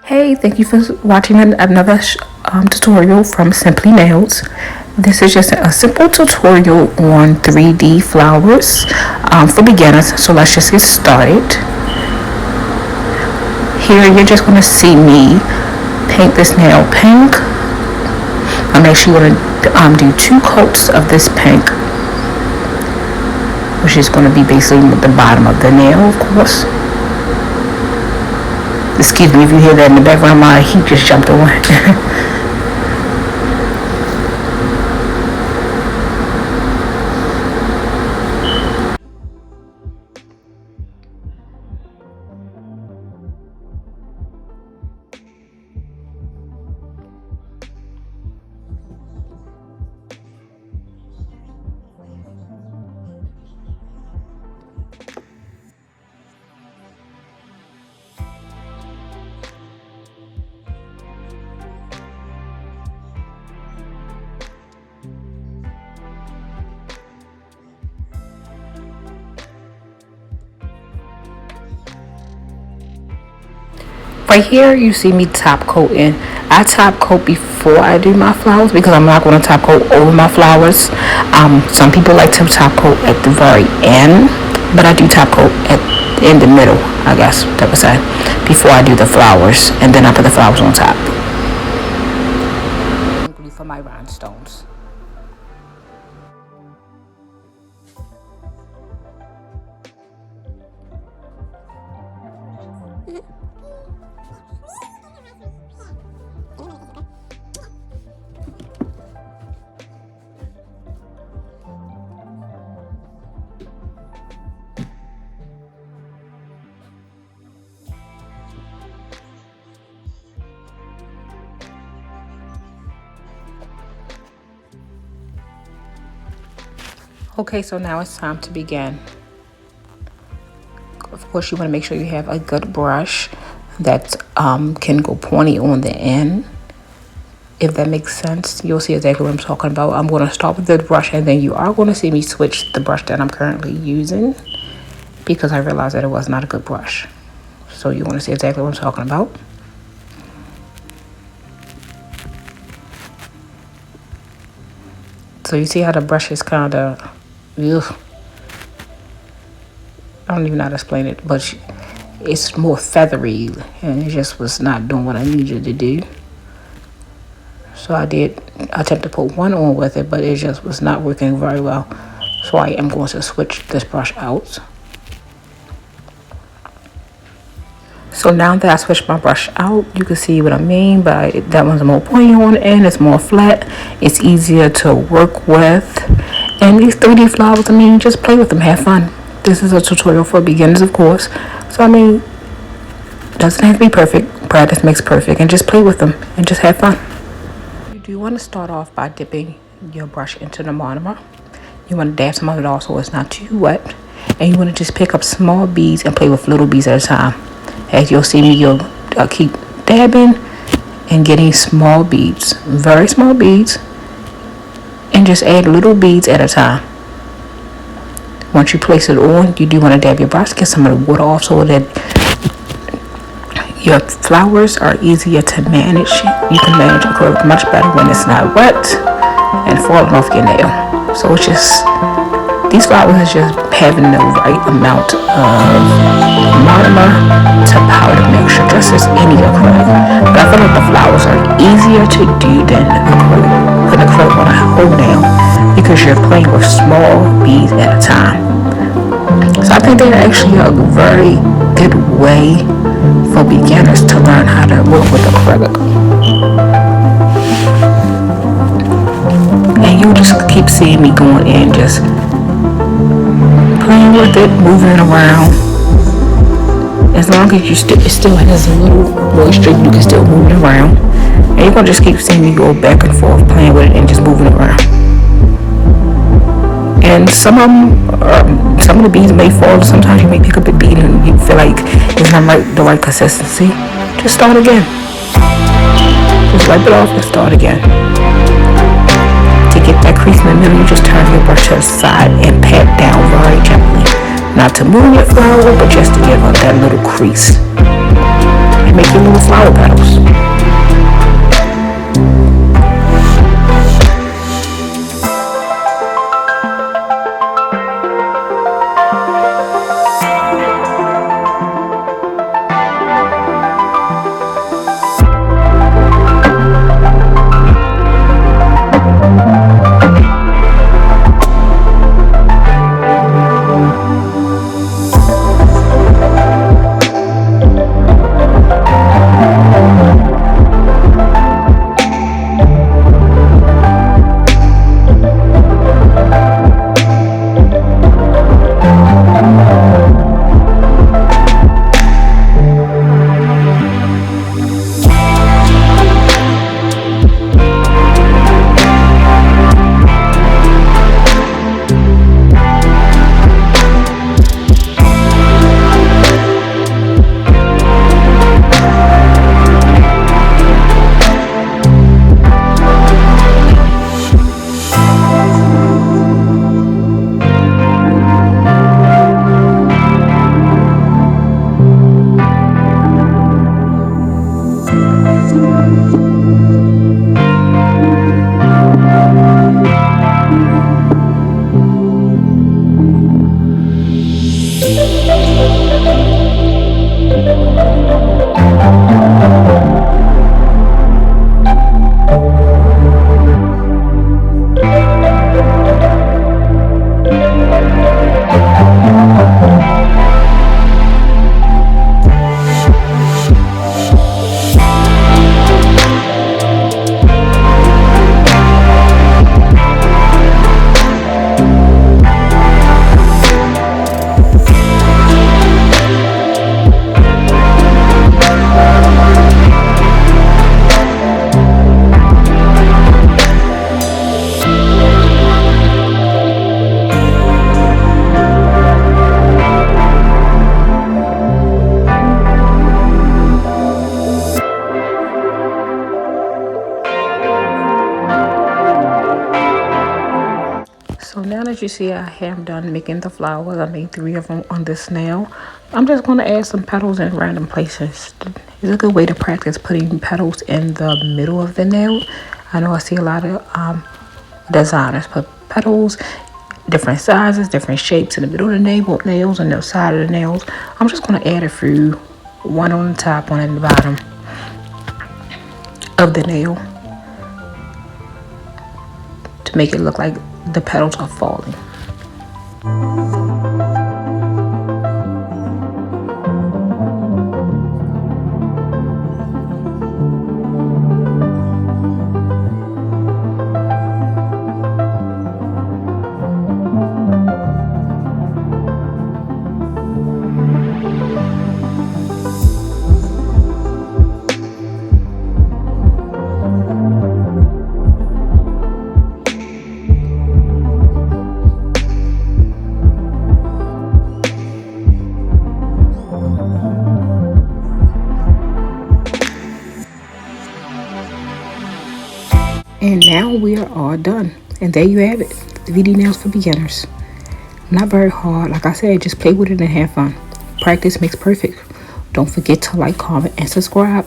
Hey, thank you for watching another tutorial from Simply Nails. This is just a simple tutorial on 3D flowers for beginners. So let's just get started. Here you're just going to see me paint this nail pink. I'm actually going to do 2 coats of this pink, which is going to be basically the bottom of the nail, of course. Excuse me if you hear that in the background, my heat just jumped on. Right here you see me top coating. I top coat before I do my flowers because I'm not going to top coat over my flowers. Some people like to top coat at the very end, but I do top coat in the middle, I guess that would say, before I do the flowers, and then I put the flowers on top. For my rhinestones. Okay, so now it's time to begin. Of course, you want to make sure you have a good brush that can go pointy on the end. If that makes sense, you'll see exactly what I'm talking about. I'm going to start with the brush, and then you are going to see me switch the brush that I'm currently using because I realized that it was not a good brush. So you want to see exactly what I'm talking about. So you see how the brush is kind of, ugh. I don't even know how to explain it, but it's more feathery, and it just was not doing what I needed to do. So I did attempt to put one on with it, but it just was not working very well. So I am going to switch this brush out. So now that I switched my brush out, you can see what I mean by that one's more pointy on the end, it's more flat, it's easier to work with. And these 3D flowers, I mean, just play with them, have fun. This is a tutorial for beginners, of course. So I mean, it doesn't have to be perfect. Practice makes perfect, and just play with them and just have fun. You do want to start off by dipping your brush into the monomer. You want to dab some of it off so it's not too wet. And you want to just pick up small beads and play with little beads at a time. As you'll see me, you'll keep dabbing and getting small beads, very small beads, and just add little beads at a time. Once you place it on, you do want to dab your brush, get some of the water off so that your flowers are easier to manage. You can manage acrylic much better when it's not wet and falling off your nail. So it's just, these flowers is just having the right amount of monomer to powder mixture, just as any acrylic. But I feel like the flowers are easier to do than acrylic. Putting acrylic on a whole nail because you're playing with small beads at a time. So I think they're actually a very good way for beginners to learn how to work with acrylic. And you'll just keep seeing me going in, just playing with it, moving it around. As long as it still has a little moisture, you can still move it around. And you're going to just keep seeing me go back and forth, playing with it and just moving it around. And some of the beads may fall. Sometimes you may pick up a bead and you feel like it's not the right consistency. Just start again. Just wipe it off and start again. To get that crease in the middle, you just turn your brush to the side and pat down very gently. Not to move your flower, but just to give her that little crease. And make your little flower petals. So now that you see I have done making the flowers, I made 3 of them on this nail. I'm just going to add some petals in random places. It's a good way to practice putting petals in the middle of the nail. I know I see a lot of designers put petals, different sizes, different shapes in the middle of the nails and the side of the nails. I'm just going to add a few, one on the top, one on the bottom of the nail to make it look like the petals are falling. And now we are all done. And there you have it, the VD nails for beginners. Not very hard. Like I said, just play with it and have fun. Practice makes perfect. Don't forget to like, comment, and subscribe.